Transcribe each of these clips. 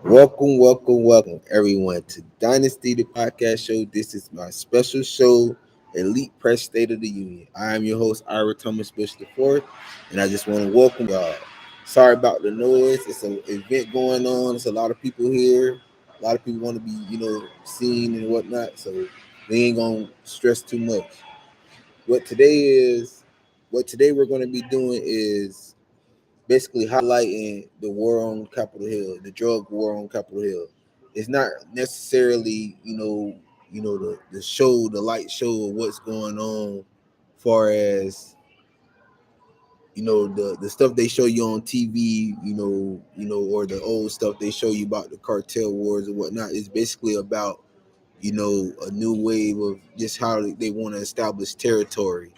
Welcome, everyone, to Dynasty, the podcast show. This is my special show, Elite Press State of the Union. I am your host, Ira Thomas Bush IV, and I just want to welcome y'all. Sorry about the noise. It's an event going on. There's a lot of people here. A lot of people want to be, seen and whatnot. So we ain't gonna stress too much. What today is, what today we're going to be doing is basically highlighting the war on Capitol Hill, the drug war on Capitol Hill. It's not necessarily, the show, the light show of what's going on, far as the stuff they show you on TV, or the old stuff they show you about the cartel wars and whatnot. It's basically about a new wave of just how they want to establish territory,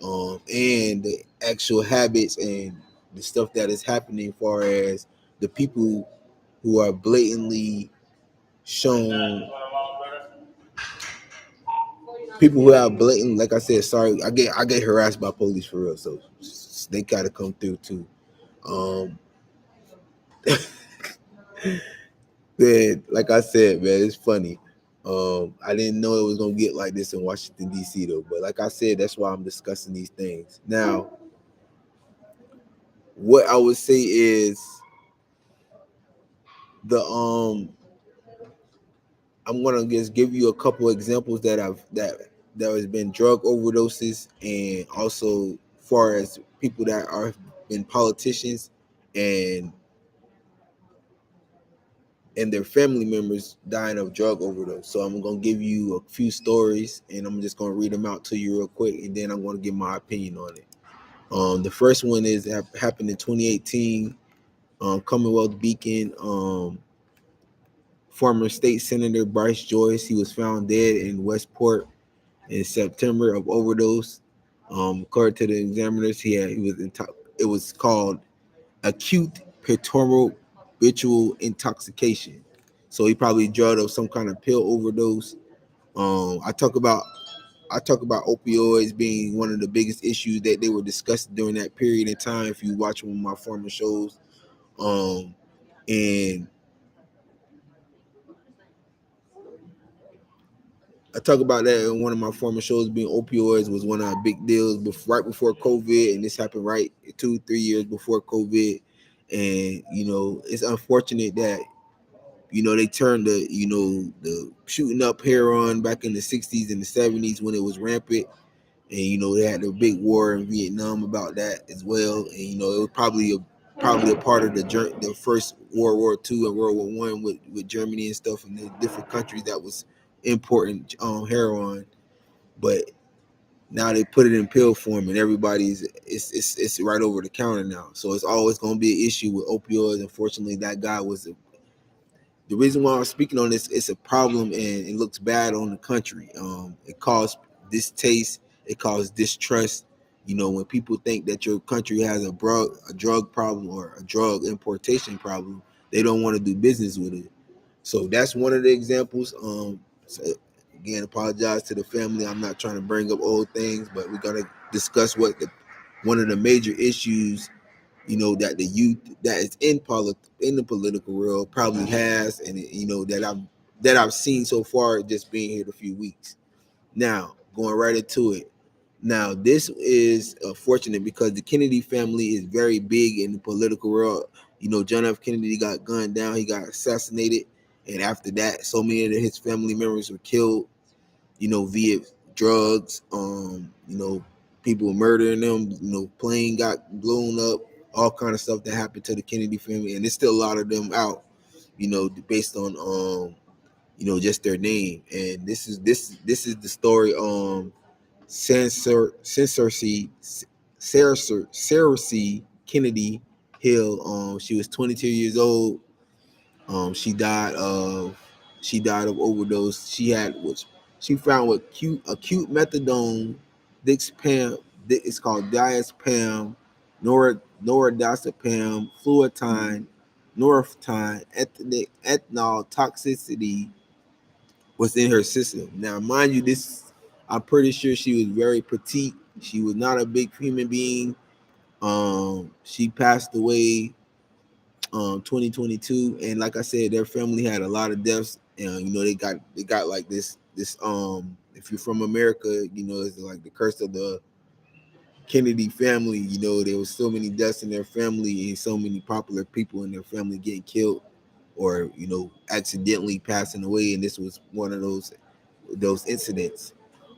and the actual habits and the stuff that is happening, far as the people who are blatantly shown, people who have blatant, like I said, sorry, I get harassed by police for real, so they gotta come through too. Um, man, like I said, man, it's funny. I didn't know it was gonna get like this in Washington D.C. though, but like I said, that's why I'm discussing these things now. What I would say is the I'm gonna just give you a couple examples that has been drug overdoses, and also far as people that are been politicians and their family members dying of drug overdose. So I'm gonna give you a few stories, and I'm just gonna read them out to you real quick, and then I'm gonna give my opinion on it. The first one is happened in 2018. Commonwealth Beacon. Former state senator Bryce Joyce. He was found dead in Westport in September of overdose. According to the examiners, it was called acute perturbital intoxication. So he probably drugged of some kind of pill overdose. Um, I talk about I talk about opioids being one of the biggest issues that they were discussing during that period in time. If you watch one of my former shows, um, and I talk about that in one of my former shows. Being opioids was one of the big deals right before COVID, and this happened right 2-3 years before COVID. And it's unfortunate that they turned the shooting up heroin back in the '60s and the '70s when it was rampant, and they had the big war in Vietnam about that as well. And it was probably a part of the first World War II and World War I with Germany and stuff, and the different countries that was importing heroin. But now they put it in pill form, and it's right over the counter now. So it's always going to be an issue with opioids. Unfortunately, that guy was the reason why I'm speaking on this. It's a problem, and it looks bad on the country. It caused distaste, it caused distrust. When people think that your country has a drug problem or a drug importation problem, they don't want to do business with it. So that's one of the examples. So again, apologize to the family. I'm not trying to bring up old things, but we're gonna discuss one of the major issues, that the youth that is in the political world probably has, and that I've seen so far just being here a few weeks. Now, going right into it. Now, this is fortunate because the Kennedy family is very big in the political world. John F. Kennedy got gunned down, he got assassinated, and after that, so many of his family members were killed, via drugs, people murdering them, plane got blown up, all kind of stuff that happened to the Kennedy family, and there's still a lot of them out, based on just their name. And this is the story Censorcy Kennedy Hill. She was 22 years old. She died of overdose. She found with acute methadone, Dixpam. It's called diazepam, noradazepam, fluotine, norepinephrine, ethanol toxicity was in her system. Now, mind you, I'm pretty sure she was very petite. She was not a big human being. She passed away 2022, and like I said, their family had a lot of deaths. And they got like this. If you're from America, it's like the curse of the Kennedy family. There was so many deaths in their family and so many popular people in their family getting killed or accidentally passing away, and this was one of those incidents.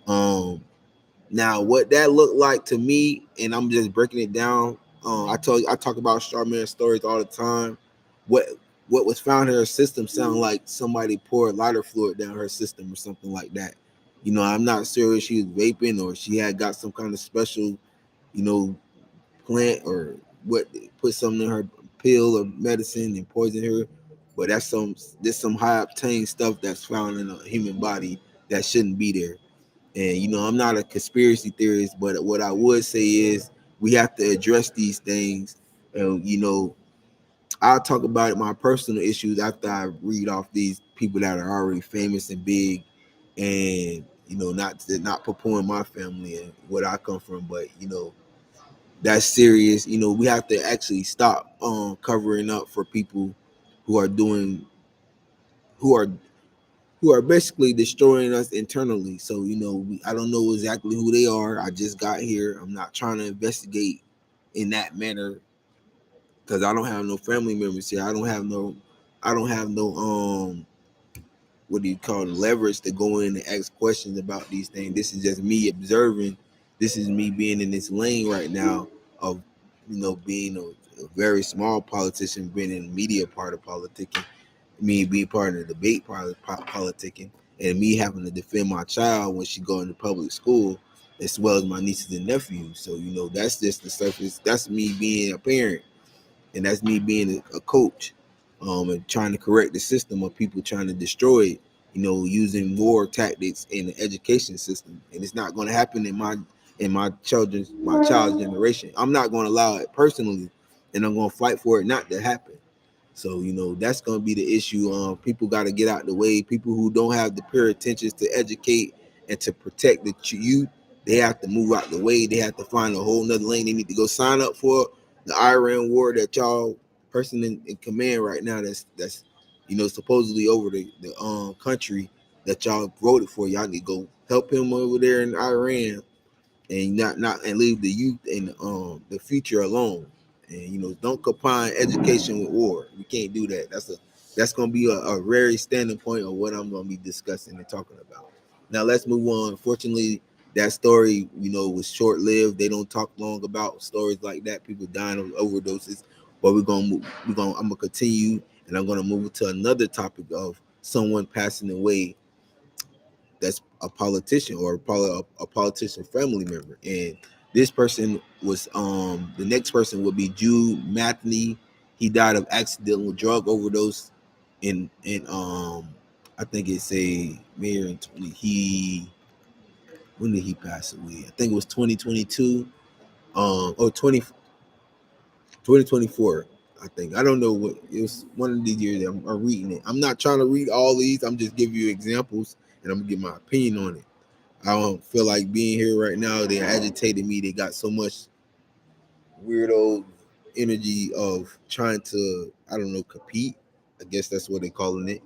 Now, what that looked like to me, and I'm just breaking it down. I talk about Charmaine's stories all the time. What what was found in her system sounded like somebody poured lighter fluid down her system or something like that. I'm not sure if she was vaping or she had got some kind of special, you know, plant or what put something in her pill or medicine and poison her. But there's some high obtained stuff that's found in a human body that shouldn't be there. And I'm not a conspiracy theorist, but what I would say is we have to address these things. And I'll talk about my personal issues after I read off these people that are already famous and big, and not purporting my family and what I come from, but that's serious. We have to actually stop covering up for people who are doing who are who are basically destroying us internally. So I don't know exactly who they are. I just got here. I'm not trying to investigate in that manner because I don't have no family members here. I don't have no what do you call it, leverage to go in and ask questions about these things. This is just me observing. This is me being in this lane right now of being a very small politician, being in the media part of politicking, me being part of the debate part of politicking, and me having to defend my child when she go into public school, as well as my nieces and nephews. So that's just the surface. That's me being a parent, and that's me being a coach, and trying to correct the system of people trying to destroy it. Using war tactics in the education system, and it's not going to happen in my child's generation. I'm not going to allow it personally, and I'm going to fight for it not to happen. So that's gonna be the issue. People got to get out the way. People who don't have the pure intentions to educate and to protect the youth, they have to move out the way. They have to find a whole nother lane. They need to go sign up for the Iran war that y'all person in command right now. That's supposedly over the country that y'all voted for. Y'all need to go help him over there in Iran and not and leave the youth and the future alone. And don't combine education with war. We can't do that. That's gonna be a very standing point of what I'm gonna be discussing and talking about. Now let's move on. Fortunately, that story was short lived. They don't talk long about stories like that. People dying of overdoses. But I'm gonna continue, and I'm gonna move to another topic of someone passing away that's a politician or a politician family member. And this person was the next person would be Jude Matheny. He died of accidental drug overdose in I think it's a mayor in 20 he when did he pass away? I think it was 2022 or 2024. I think I don't know what it was. One of these years I'm reading it. I'm not trying to read all these. I'm just giving you examples, and I'm gonna give my opinion on it. I don't feel like being here right now. They agitated me. They got so much weirdo energy of trying to, I don't know, compete. I guess that's what they're calling it.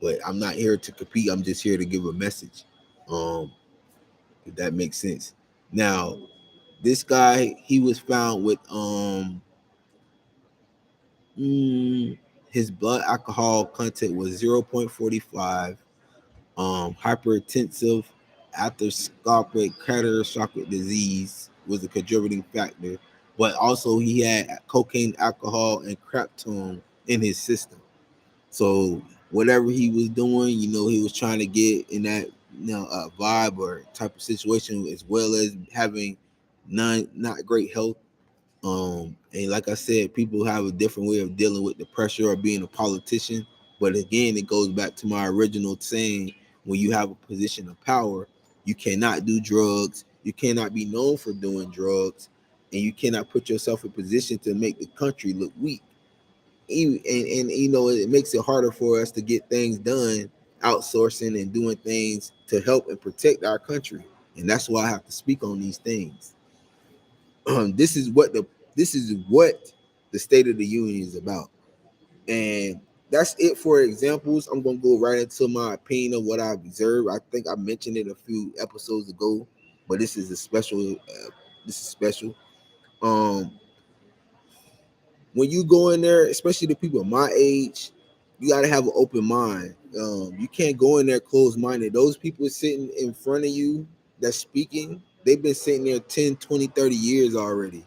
But I'm not here to compete. I'm just here to give a message. Um, if that makes sense. Now, this guy, he was found with mm, his blood alcohol content was 0.45. Hypertensive atherosclerotic catastrophic disease was a contributing factor, but also he had cocaine, alcohol, and craptone in his system. So whatever he was doing, he was trying to get in that vibe or type of situation, as well as having not great health. And like I said, people have a different way of dealing with the pressure of being a politician. But again, it goes back to my original saying: when you have a position of power, you cannot do drugs. You cannot be known for doing drugs, and you cannot put yourself in position to make the country look weak. And it makes it harder for us to get things done, outsourcing and doing things to help and protect our country. And that's why I have to speak on these things. This is what the State of the Union is about. And that's it for examples. I'm gonna go right into my opinion of what I observed. I think I mentioned it a few episodes ago, but this is a special. This is special. Um, when you go in there, especially the people my age, you got to have an open mind. You can't go in there closed minded. Those people sitting in front of you that's speaking, they've been sitting there 10, 20, 30 years already.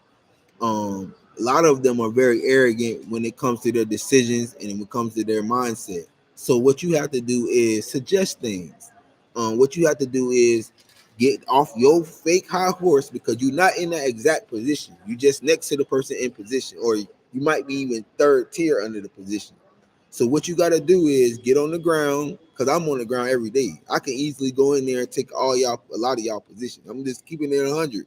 A lot of them are very arrogant when it comes to their decisions and when it comes to their mindset. So what you have to do is suggest things. What you have to do is get off your fake high horse because you're not in that exact position. You just next to the person in position, or you might be even third tier under the position. So what you got to do is get on the ground because I'm on the ground every day. I can easily go in there and take a lot of y'all positions. I'm just keeping it 100,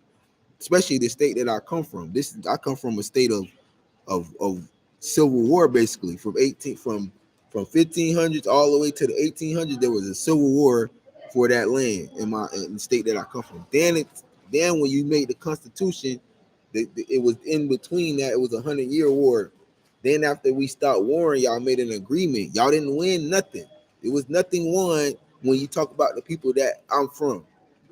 especially the state that I come from. I come from a state of civil war, basically from 1500s all the way to the 1800s. There was a civil war for that land in the state that I come from. Then when you made the Constitution, it was in between that. It was 100-year war. Then after we stopped warring, y'all made an agreement. Y'all didn't win nothing. It was nothing won when you talk about the people that I'm from.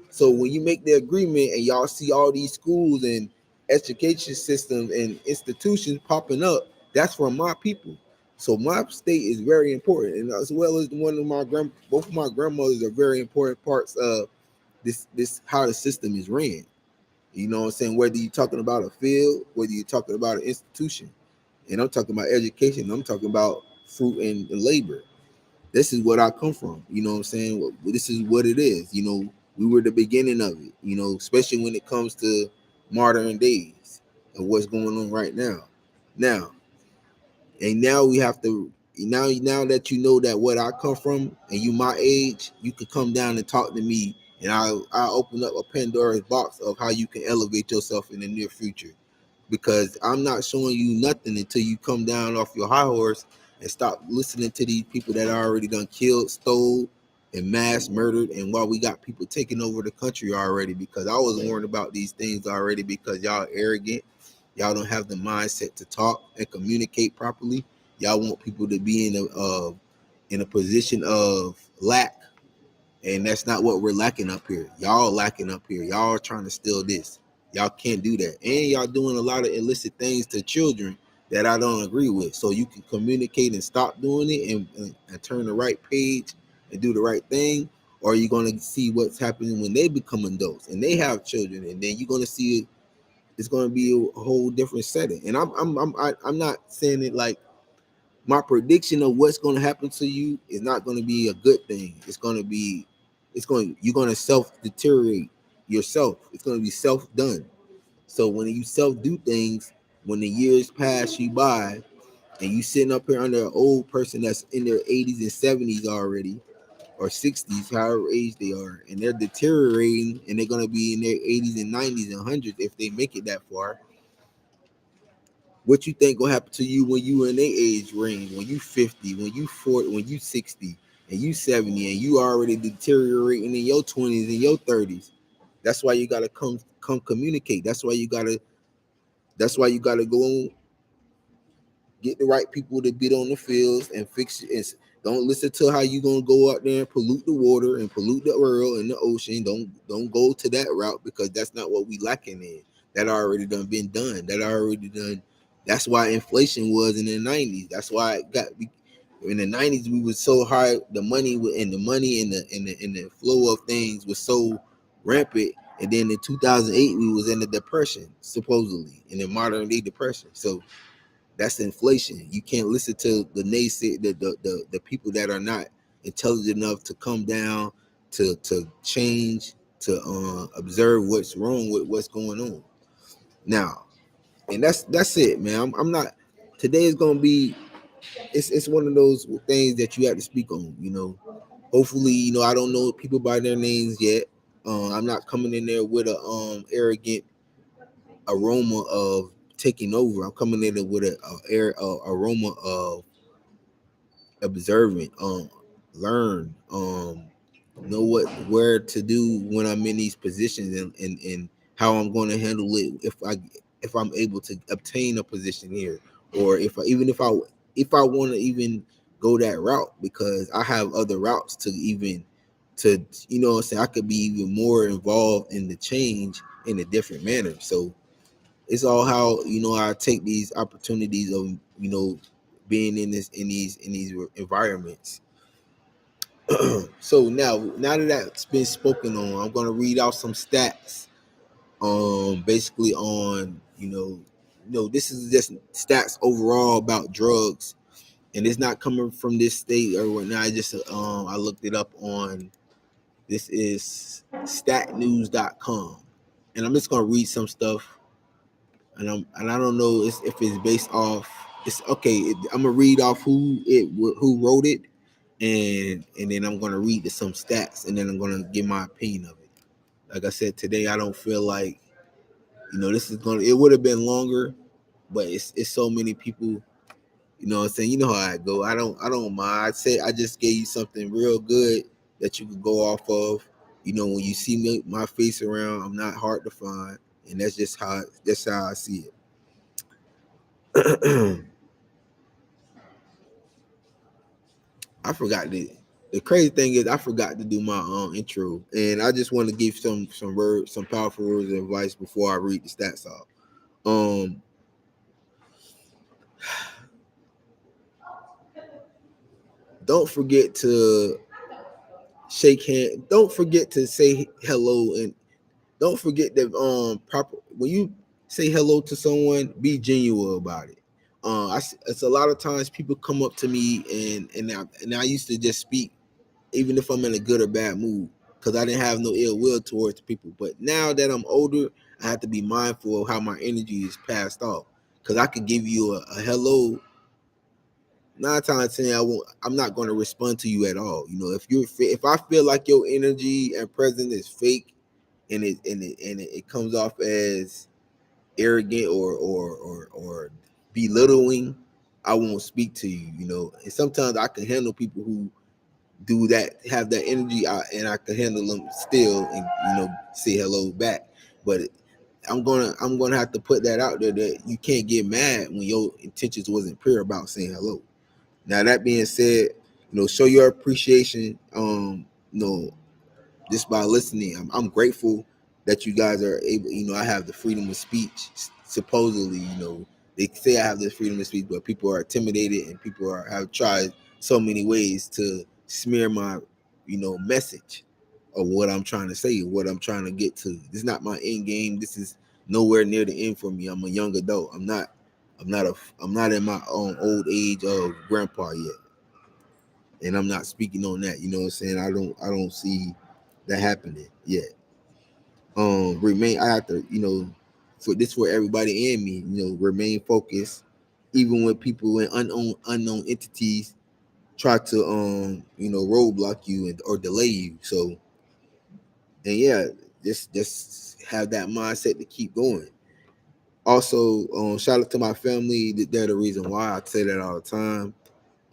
So when you make the agreement and y'all see all these schools and education systems and institutions popping up, that's from my people. So my state is very important, and as well as both of my grandmothers are very important parts of this how the system is ran. You know what I'm saying? Whether you're talking about a field, whether you're talking about an institution, and I'm talking about education, I'm talking about fruit and labor. This is what I come from. You know what I'm saying? This is what it is. We were the beginning of it. Especially when it comes to modern days and what's going on right now. Now, and now we have to. Now that you know that what I come from and you my age, you can come down and talk to me, and I'll open up a Pandora's box of how you can elevate yourself in the near future, because I'm not showing you nothing until you come down off your high horse and stop listening to these people that are already done killed, stole, and mass murdered, and while we got people taking over the country already. Because I was warned about these things already, because y'all arrogant, y'all don't have the mindset to talk and communicate properly. Y'all want people to be in a position of lack, and that's not what we're lacking up here. Y'all lacking up here. Y'all are trying to steal this. Y'all can't do that. And y'all doing a lot of illicit things to children that I don't agree with. So you can communicate and stop doing it and turn the right page and do the right thing. Or you're going to see what's happening when they become adults and they have children. And then you're going to see it's going to be a whole different setting. And I'm not saying it like my prediction of what's going to happen to you is not going to be a good thing. You're going to self deteriorate yourself. It's going to be self done. So when you self do things, when the years pass you by, and you sitting up here under an old person that's in their 80s and 70s already, or 60s, however age they are, and they're deteriorating, and they're going to be in their 80s and 90s and 100s if they make it that far. What you think gonna happen to you when you in their age range, when you 50, when you 40, when you 60, and you 70, and you already deteriorating in your 20s and your 30s? That's why you gotta come communicate. That's why you gotta go get the right people to get on the fields and fix it. And don't listen to how you gonna go out there and pollute the water and pollute the world and the ocean. Don't go to that route, because that's not what we lacking in. That already been done. That already done. That's why inflation was in the 90s. That's why it got in the 90s. We was so high. The money and the flow of things was so rampant. And then in 2008 we was in the depression, supposedly in the modern day depression. So that's inflation. You can't listen to the naysay, the people that are not intelligent enough to come down to change, to observe what's wrong with what's going on now. And that's it, man. I'm not. Today is gonna be. It's one of those things that you have to speak on. Hopefully, I don't know people by their names yet. I'm not coming in there with a arrogant aroma of taking over. I'm coming in there with a aroma of observant, learn, know where to do when I'm in these positions, and how I'm going to handle it if I'm able to obtain a position here, or if I want to even go that route, because I have other routes to even to, you know what I'm saying, I could be even more involved in the change in a different manner. So it's all how, you know, I take these opportunities of, you know, being in these environments. So now that that's been spoken on, I'm gonna read out some stats. Basically on, this is just stats overall about drugs, and it's not coming from this state or whatnot. I just I looked it up on, this is statnews.com, and I'm just gonna read some stuff, and I don't know if it's based off. It's okay. I'm gonna read off who wrote it, and then I'm gonna read some stats, and then I'm gonna give my opinion of it. Like I said today, I don't feel like, this is gonna. It would have been longer, but it's so many people. You know what I'm saying? You know how I go. I don't mind. I say I just gave you something real good that you could go off of. When you see my face around, I'm not hard to find, and that's how I see it. I forgot the crazy thing is I forgot to do my intro, and I just want to give some powerful words of advice before I read the stats off. Um, don't forget to shake hand. Don't forget to say hello, and don't forget that proper when you say hello to someone, be genuine about it. It's a lot of times people come up to me, and I used to just speak even if I'm in a good or bad mood, because I didn't have no ill will towards people. But now that I'm older, I have to be mindful of how my energy is passed off, because I could give you a hello. 9 times 10, I'm not going to respond to you at all. If I feel like your energy and presence is fake, and it comes off as arrogant or belittling, I won't speak to you. And sometimes I can handle people who do that, have that energy, and I can handle them still, and say hello back. But I'm gonna have to put that out there, that you can't get mad when your intentions wasn't pure about saying hello. Now that being said, show your appreciation. Just by listening. I'm grateful that you guys are able. I have the freedom of speech. Supposedly, they say I have the freedom of speech, but people are intimidated, and people have tried so many ways to smear my, message of what I'm trying to say, what I'm trying to get to. This is not my end game. This is nowhere near the end for me. I'm a young adult. I'm not in my own old age of grandpa yet, and I'm not speaking on that. You know what I'm saying? I don't see that happening yet. Remain. I have to, for this, for everybody and me, remain focused, even when people and unknown entities try to roadblock you or delay you. So, and yeah, just have that mindset to keep going. Also, shout out to my family. They're the reason why I say that all the time.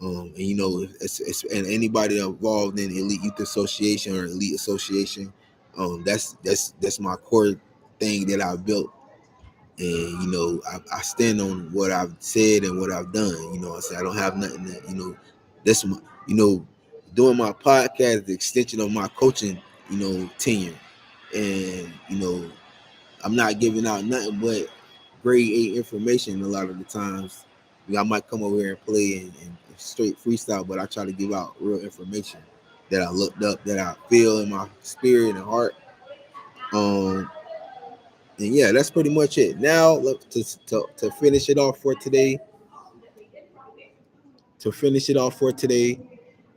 And and anybody involved in Elite Youth Association or Elite Association, that's my core thing that I built, and I stand on what I've said and what I've done. I say I don't have nothing that that's my, doing my podcast, the extension of my coaching, tenure, and I'm not giving out nothing but grade 8 information a lot of the times. I might come over here and play and straight freestyle, but I try to give out real information that I looked up, that I feel in my spirit and heart. Um, and yeah, that's pretty much it. Now, look, to finish it off for today,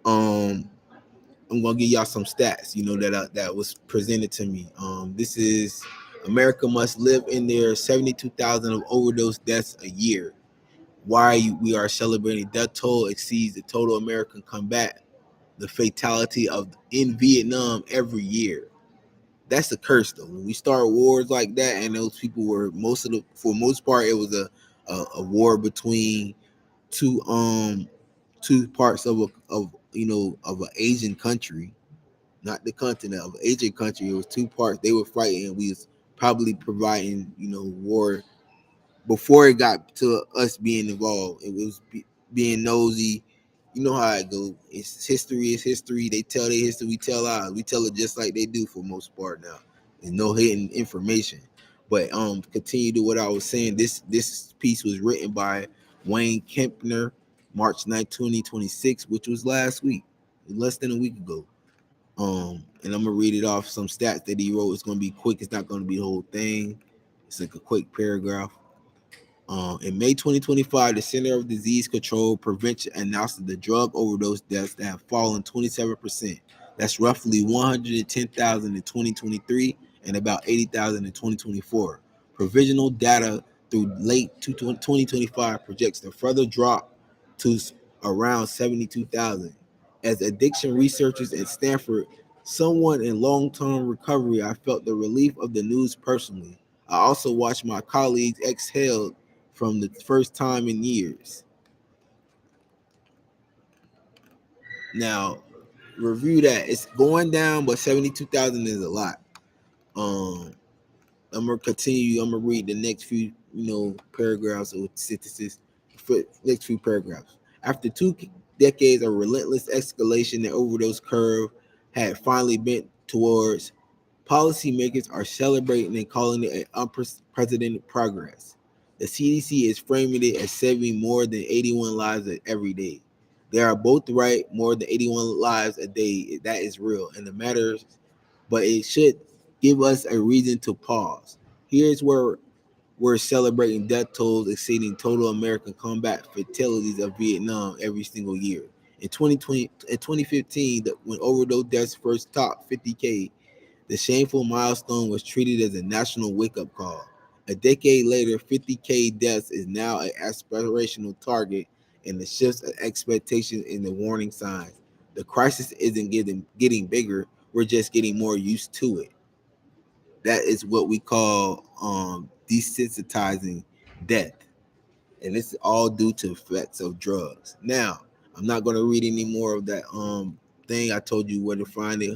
um, I'm gonna give y'all some stats, that was presented to me. This is America must live in their 72,000 of overdose deaths a year. Why we are celebrating death toll exceeds the total American combat, the fatality of in Vietnam every year. That's the curse, though. When we start wars like that, and those people were for most part, it was a war between two two parts of an Asian country, not the continent of an Asian country. It was two parts. They were fighting, and we was probably providing war before it got to us being involved. It was being nosy. You know how it go. It's history is history. They tell their history, we tell ours. We tell it just like they do for most part now. There's no hidden information. But continue to what I was saying. This piece was written by Wayne Kempner, March 9th, 2026, which was last week, less than a week ago. And I'm gonna read it off some stats that he wrote. It's gonna be quick. It's not gonna be the whole thing. It's like a quick paragraph. In May 2025, the Center of Disease Control Prevention announced that the drug overdose deaths that have fallen 27%. That's roughly 110,000 in 2023 and about 80,000 in 2024. Provisional data through late 2025 projects a further drop to around 72,000. As addiction researchers at Stanford, someone in long-term recovery, I felt the relief of the news personally. I also watched my colleagues exhale from the first time in years. Now, review that. It's going down, but 72,000 is a lot. Um, I'm gonna continue. I'm gonna read the next few, paragraphs or sentences. Next few paragraphs. After 2 decades of relentless escalation, the overdose curve had finally bent towards. Policymakers are celebrating and calling it an unprecedented progress. The CDC is framing it as saving more than 81 lives every day. They are both right, more than 81 lives a day. That is real and it matters, but it should give us a reason to pause. Here's where we're celebrating death tolls exceeding total American combat fatalities of Vietnam every single year. In 2015, when overdose deaths first topped 50K, the shameful milestone was treated as a national wake-up call. A decade later, 50K deaths is now an aspirational target, and the shifts of expectations in the warning signs. The crisis isn't getting bigger; we're just getting more used to it. That is what we call desensitizing death, and this is all due to effects of drugs. Now, I'm not going to read any more of that thing. I told you where to find it,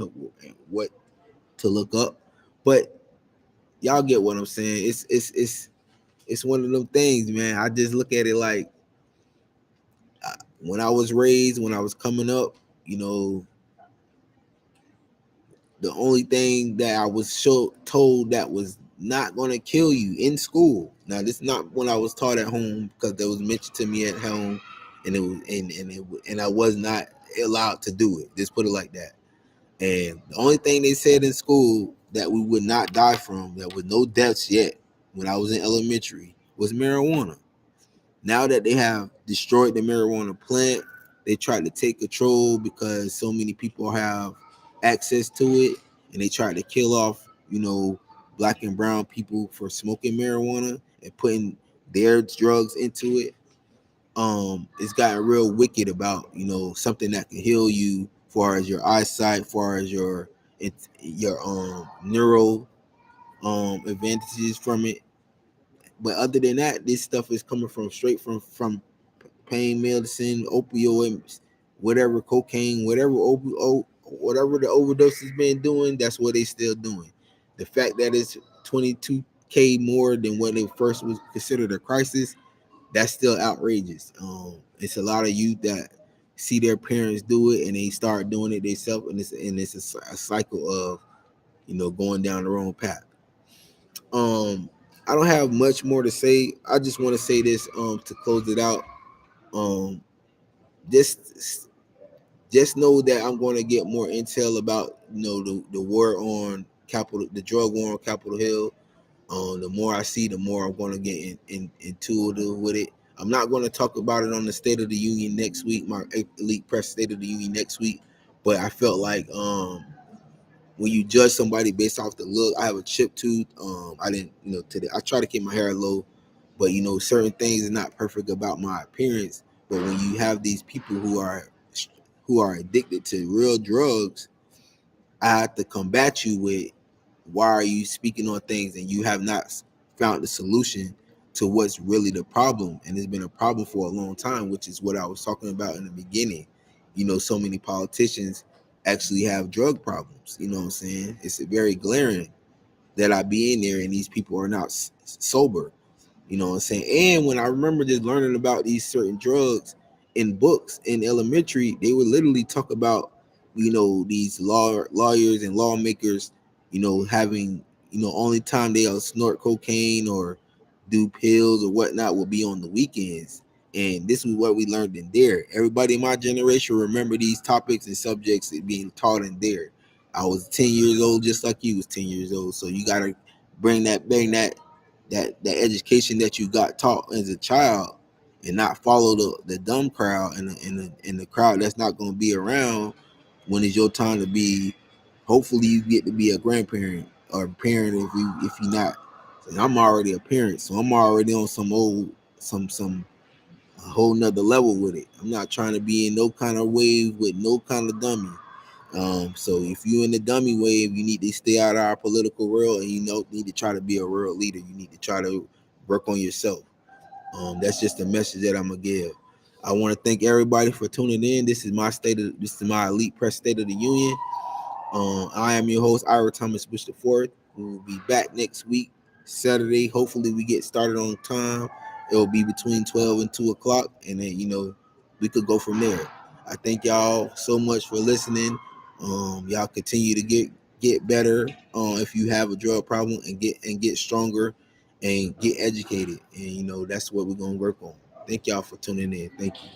what to look up, but y'all get what I'm saying. It's one of them things, man. I just look at it like when I was raised, when I was coming up, you know, the only thing that I was told that was not going to kill you in school. Now, this is not when I was taught at home because that was mentioned to me at home, and it was and I was not allowed to do it. Just put it like that. And the only thing they said in school that we would not die from, that was no deaths yet, when I was in elementary, was marijuana. Now that they have destroyed the marijuana plant, they try to take control because so many people have access to it, and they try to kill off, black and brown people for smoking marijuana and putting their drugs into it. It's gotten real wicked about something that can heal you, far as your eyesight, far as your neural advantages from it. But other than that, this stuff is coming from straight from pain medicine, opioids, whatever, cocaine, whatever the overdose has been doing. That's what they still doing. The fact that it's 22K more than when it first was considered a crisis, that's still outrageous. It's a lot of youth that see their parents do it and they start doing it themselves, and it's a cycle of going down the wrong path. Um, I don't have much more to say. I just want to say this to close it out. Um, just just know that I'm going to get more intel about the war on Capitol, the drug war on Capitol Hill. The more I see, the more I'm going to get intuitive with it. I'm not going to talk about it on the State of the Union next week, my Elite Press State of the Union next week. But I felt like when you judge somebody based off the look, I have a chipped tooth. I didn't, today I try to keep my hair low, but certain things are not perfect about my appearance. But when you have these people who are addicted to real drugs, I have to combat you with, why are you speaking on things and you have not found the solution to what's really the problem? And it's been a problem for a long time, which is what I was talking about in the beginning. So many politicians actually have drug problems. You know what I'm saying? It's very glaring that I be in there and these people are not sober. You know what I'm saying? And when I remember just learning about these certain drugs, in books in elementary, they would literally talk about, these lawyers and lawmakers, having, only time they'll snort cocaine or do pills or whatnot will be on the weekends. And this is what we learned in there. Everybody in my generation remember these topics and subjects being taught in there. I was 10 years old, just like you was 10 years old. So you gotta bring that education that you got taught as a child, and not follow the dumb crowd and the crowd that's not going to be around when it's your time to be. Hopefully, you get to be a grandparent or a parent if you're not. So I'm already a parent, so I'm already on some a whole nother level with it. I'm not trying to be in no kind of wave with no kind of dummy. So if you in the dummy wave, you need to stay out of our political world, and need to try to be a world leader. You need to try to work on yourself. That's just the message that I'm gonna give. I want to thank everybody for tuning in. This is my Elite Press State of the Union. I am your host, Ira Thomas Bush IV. We will be back next week, Saturday. Hopefully, we get started on time. It will be between 12 and 2 o'clock, and then we could go from there. I thank y'all so much for listening. Y'all continue to get better. If you have a drug problem, and get stronger, and get educated, and that's what we're gonna work on. Thank y'all for tuning in. Thank you.